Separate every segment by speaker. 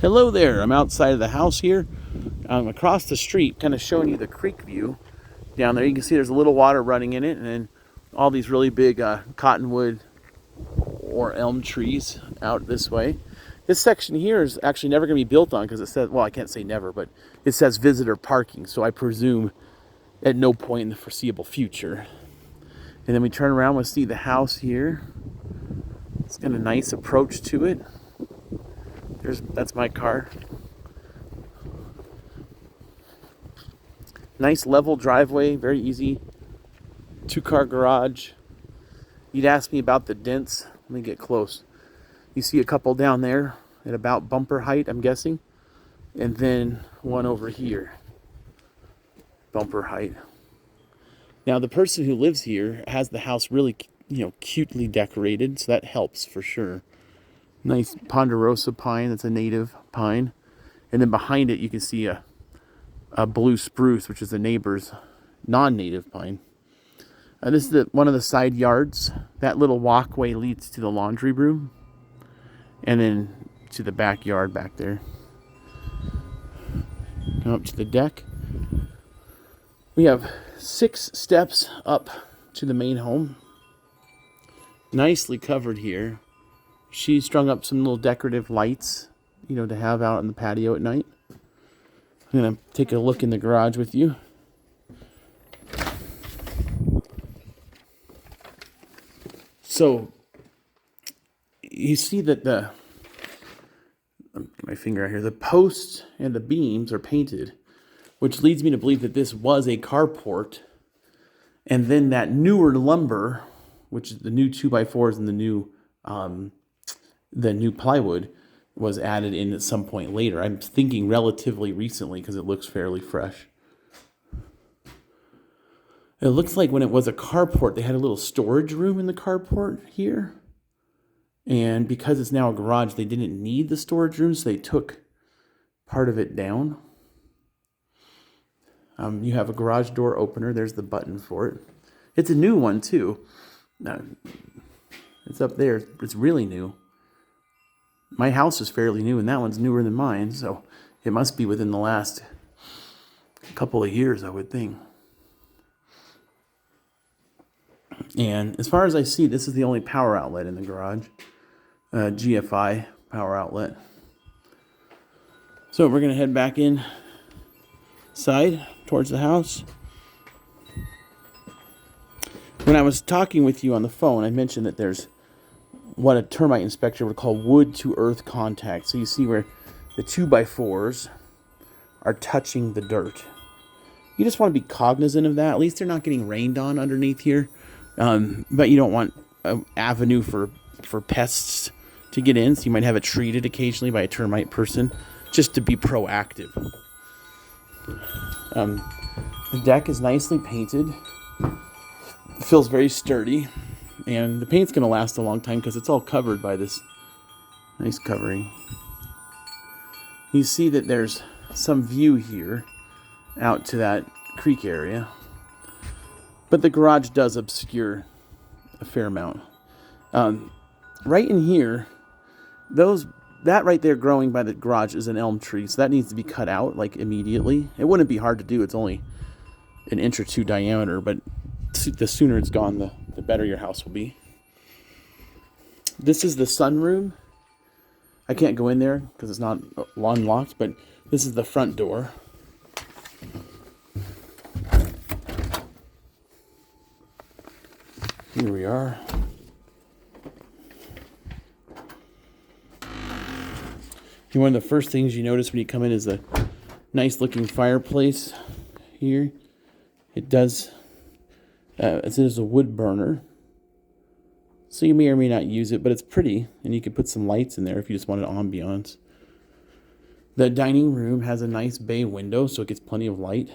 Speaker 1: Hello there, I'm outside of the house here. I'm across the street, kind of showing you the creek view down there. You can see there's a little water running in it, and then all these really big cottonwood or elm trees out this way. This section here is actually never going to be built on because it says, well, I can't say never, but it says visitor parking, so I presume at no point in the foreseeable future. And then we turn around, we'll see the house here. It's got a nice approach to it. That's my car. Nice level driveway, very easy. 2-car garage. You'd ask me about the dents. Let me get close. You see a couple down there at about bumper height, I'm guessing. And then one over here. Bumper height. Now the person who lives here has the house really, cutely decorated, so that helps for sure. Nice ponderosa pine, that's a native pine. And then behind it you can see a blue spruce, which is the neighbor's non-native pine. This is one of the side yards. That little walkway leads to the laundry room. And then to the backyard back there. Come up to the deck. We have 6 steps up to the main home. Nicely covered here. She strung up some little decorative lights, to have out in the patio at night. I'm going to take a look in the garage with you. So, you see that get my finger out here, the posts and the beams are painted, which leads me to believe that this was a carport. And then that newer lumber, which is the new 2x4s and the new plywood, was added in at some point later. I'm thinking relatively recently because it looks fairly fresh. It looks like when it was a carport, they had a little storage room in the carport here. And because it's now a garage, they didn't need the storage room, so they took part of it down. You have a garage door opener. There's the button for it. It's a new one, too. It's up there. It's really new. My house is fairly new, and that one's newer than mine, so it must be within the last couple of years, I would think. And as far as I see, this is the only power outlet in the garage. GFI power outlet. So we're going to head back inside towards the house. When I was talking with you on the phone, I mentioned that there's what a termite inspector would call wood to earth contact. So you see where the 2x4s are touching the dirt. You just want to be cognizant of that. At least they're not getting rained on underneath here. But you don't want an avenue for pests to get in. So you might have it treated occasionally by a termite person just to be proactive. The deck is nicely painted. It feels very sturdy. And the paint's going to last a long time because it's all covered by this nice covering. You see that there's some view here out to that creek area. But the garage does obscure a fair amount. Right in here, that right there growing by the garage is an elm tree. So that needs to be cut out immediately. It wouldn't be hard to do. It's only an inch or 2 diameter, but the sooner it's gone, the better your house will be. This is the sunroom. I can't go in there because it's not unlocked, but this is the front door. Here we are. And one of the first things you notice when you come in is the nice looking fireplace here. It does, it is a wood burner. So you may or may not use it, but it's pretty. And you could put some lights in there if you just wanted ambiance. The dining room has a nice bay window, so it gets plenty of light.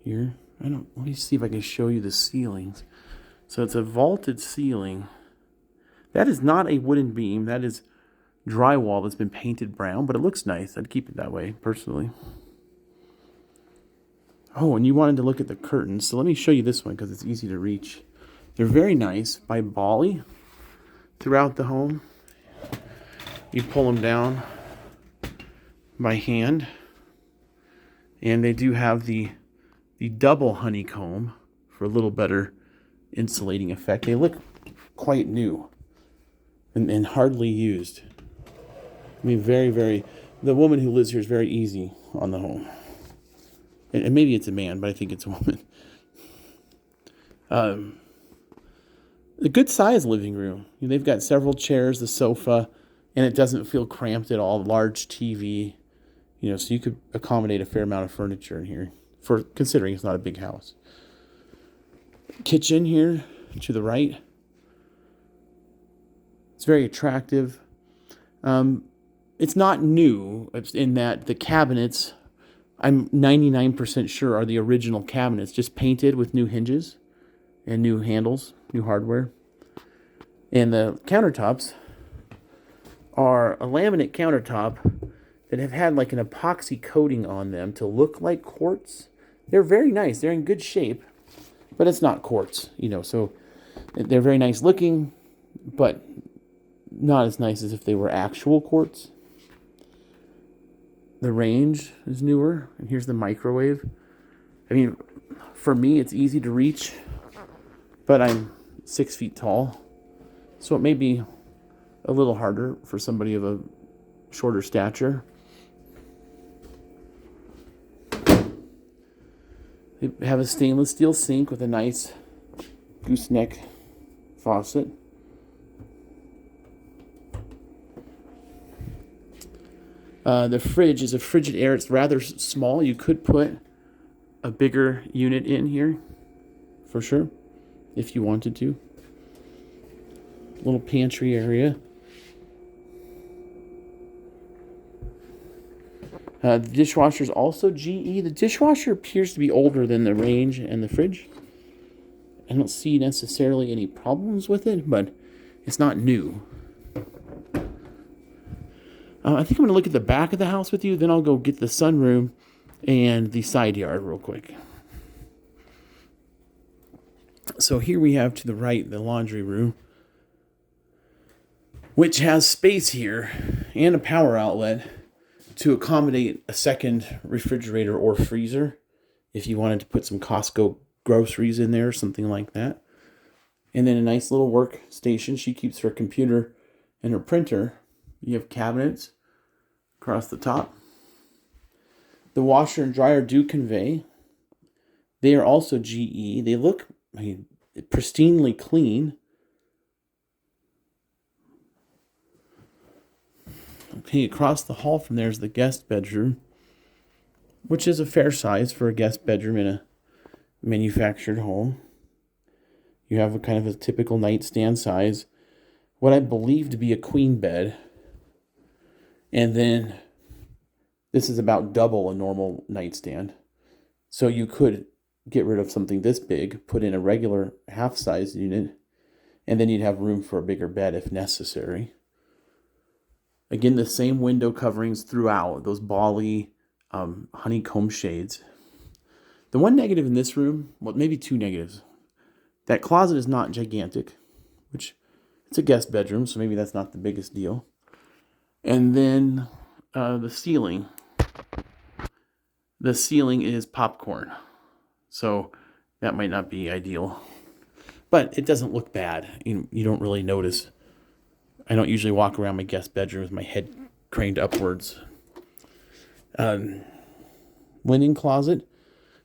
Speaker 1: Here, let me see if I can show you the ceilings. So it's a vaulted ceiling. That is not a wooden beam. That is drywall that's been painted brown, but it looks nice. I'd keep it that way, personally. Oh, and you wanted to look at the curtains, so let me show you this one because it's easy to reach. They're very nice, by Bali, throughout the home. You pull them down by hand, and they do have the double honeycomb for a little better insulating effect. They look quite new and hardly used. I mean, the woman who lives here is very easy on the home. And maybe it's a man, but I think it's a woman. A good size living room. They've got several chairs, the sofa, and it doesn't feel cramped at all. Large TV, so you could accommodate a fair amount of furniture in here, for considering it's not a big house. Kitchen here to the right. It's very attractive. It's not new in that the cabinets, I'm 99% sure, are the original cabinets, just painted with new hinges and new handles, new hardware. And the countertops are a laminate countertop that have had like an epoxy coating on them to look like quartz. They're very nice. They're in good shape, but it's not quartz, so they're very nice looking, but not as nice as if they were actual quartz. The range is newer, and here's the microwave. I mean, for me, it's easy to reach, but I'm 6 feet tall, so it may be a little harder for somebody of a shorter stature. They have a stainless steel sink with a nice gooseneck faucet. The fridge is a Frigidaire. It's rather small. You could put a bigger unit in here, for sure, if you wanted to. Little pantry area. The dishwasher is also GE. The dishwasher appears to be older than the range and the fridge. I don't see necessarily any problems with it, but it's not new. I think I'm going to look at the back of the house with you, then I'll go get the sunroom and the side yard real quick. So here we have to the right the laundry room, which has space here and a power outlet to accommodate a second refrigerator or freezer if you wanted to put some Costco groceries in there or something like that. And then a nice little workstation. She keeps her computer and her printer. You have cabinets across the top. The washer and dryer do convey. They are also GE. They look pristinely clean. Okay, across the hall from there is the guest bedroom, which is a fair size for a guest bedroom in a manufactured home. You have a kind of a typical nightstand size, what I believe to be a queen bed. And then this is about double a normal nightstand. So you could get rid of something this big, put in a regular half-size unit, and then you'd have room for a bigger bed if necessary. Again, the same window coverings throughout, those Bali honeycomb shades. The one negative in this room, well, maybe two negatives. That closet is not gigantic, which it's a guest bedroom, so maybe that's not the biggest deal. And then the ceiling. The ceiling is popcorn, so that might not be ideal. But it doesn't look bad. You don't really notice. I don't usually walk around my guest bedroom with my head craned upwards. Linen closet.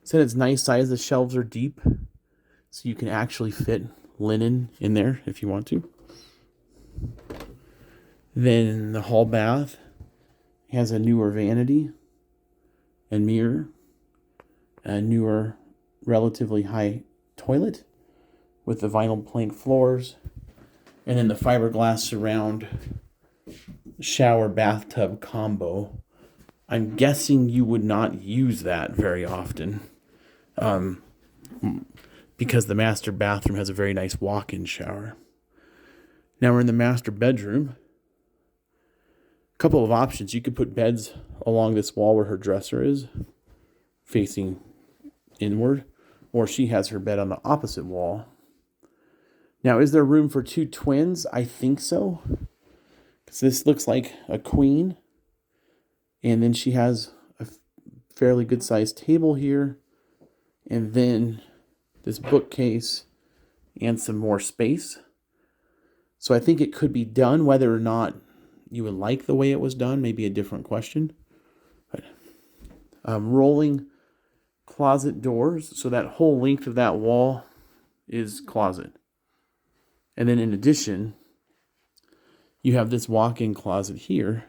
Speaker 1: Said it's nice size. The shelves are deep, so you can actually fit linen in there if you want to. Then the hall bath has a newer vanity and mirror, a newer, relatively high toilet with the vinyl plank floors, and then the fiberglass surround shower bathtub combo. I'm guessing you would not use that very often, because the master bathroom has a very nice walk-in shower. Now we're in the master bedroom. A couple of options. You could put beds along this wall where her dresser is, facing inward, or she has her bed on the opposite wall. Now, is there room for two twins? I think so. because this looks like a queen. And then she has a fairly good sized table here. And then this bookcase and some more space. So I think it could be done. Whether or not you would like the way it was done may be a different question. But, rolling closet doors. So that whole length of that wall is closet. And then in addition, you have this walk-in closet here,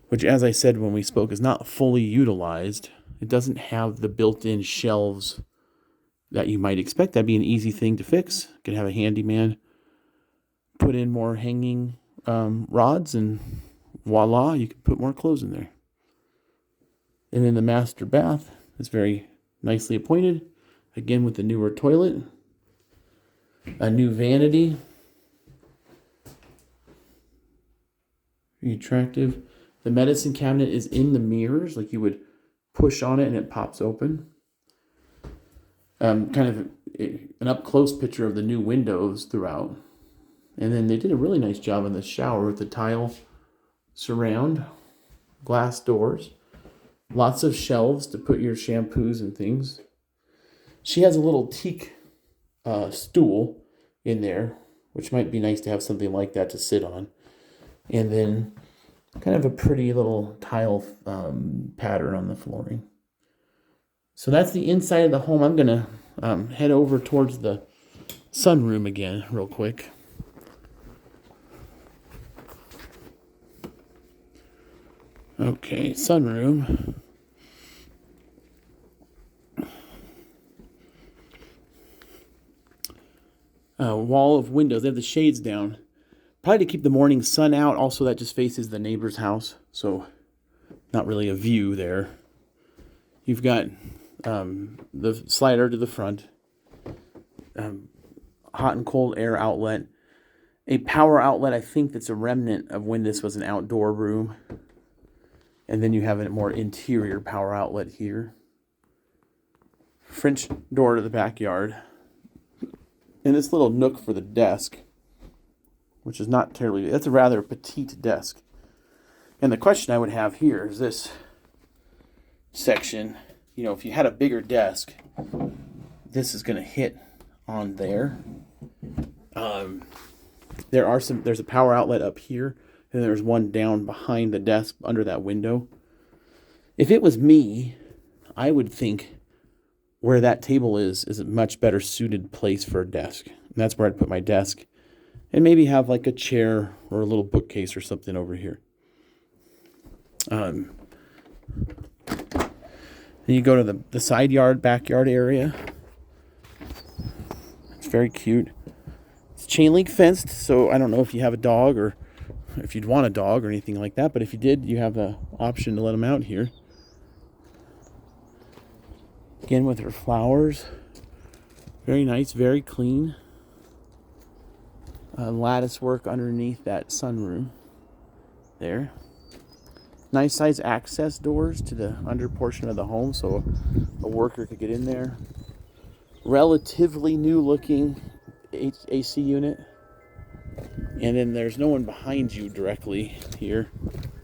Speaker 1: which, as I said when we spoke, is not fully utilized. It doesn't have the built-in shelves that you might expect. That'd be an easy thing to fix. You could have a handyman put in more hanging rods, and voila, you can put more clothes in there. And then the master bath is very nicely appointed. Again, with the newer toilet. A new vanity. Very attractive. The medicine cabinet is in the mirrors. Like, you would push on it and it pops open. Kind of an up-close picture of the new windows throughout. And then they did a really nice job in the shower with the tile surround. Glass doors. Lots of shelves to put your shampoos and things. She has a little teak stool in there, which might be nice to have something like that to sit on. And then kind of a pretty little tile pattern on the flooring. So that's the inside of the home. I'm going to head over towards the sunroom again real quick. Okay, sunroom. Wall of windows. They have the shades down. Probably to keep the morning sun out. Also, that just faces the neighbor's house. So, not really a view there. You've got the slider to the front. Hot and cold air outlet. A power outlet, I think that's a remnant of when this was an outdoor room. And then you have a more interior power outlet here. French door to the backyard. And this little nook for the desk, which is not terribly, that's a rather petite desk. And the question I would have here is this section. You know, if you had a bigger desk, this is going to hit on there. There's a power outlet up here, and there's one down behind the desk under that window. If it was me, I would think where that table is a much better suited place for a desk. And that's where I'd put my desk. And maybe have like a chair or a little bookcase or something over here. Then you go to the side yard, backyard area. It's very cute. It's chain link fenced, so I don't know if you have a dog or if you'd want a dog or anything like that. But if you did, you have the option to let them out here. Again, with her flowers. Very nice, very clean. Lattice work underneath that sunroom there. Nice size access doors to the under portion of the home, so a worker could get in there. Relatively new looking AC unit. And then there's no one behind you directly here.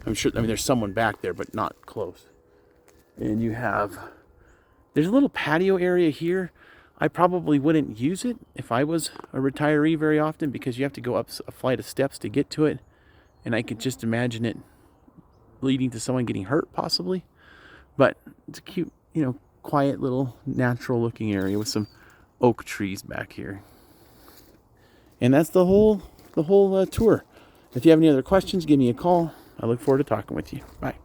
Speaker 1: There's someone back there, but not close. And there's a little patio area here. I probably wouldn't use it if I was a retiree very often, because you have to go up a flight of steps to get to it. And I could just imagine it leading to someone getting hurt, possibly. But it's a cute, quiet little natural looking area with some oak trees back here. And that's the whole tour. If you have any other questions, give me a call. I look forward to talking with you. Bye.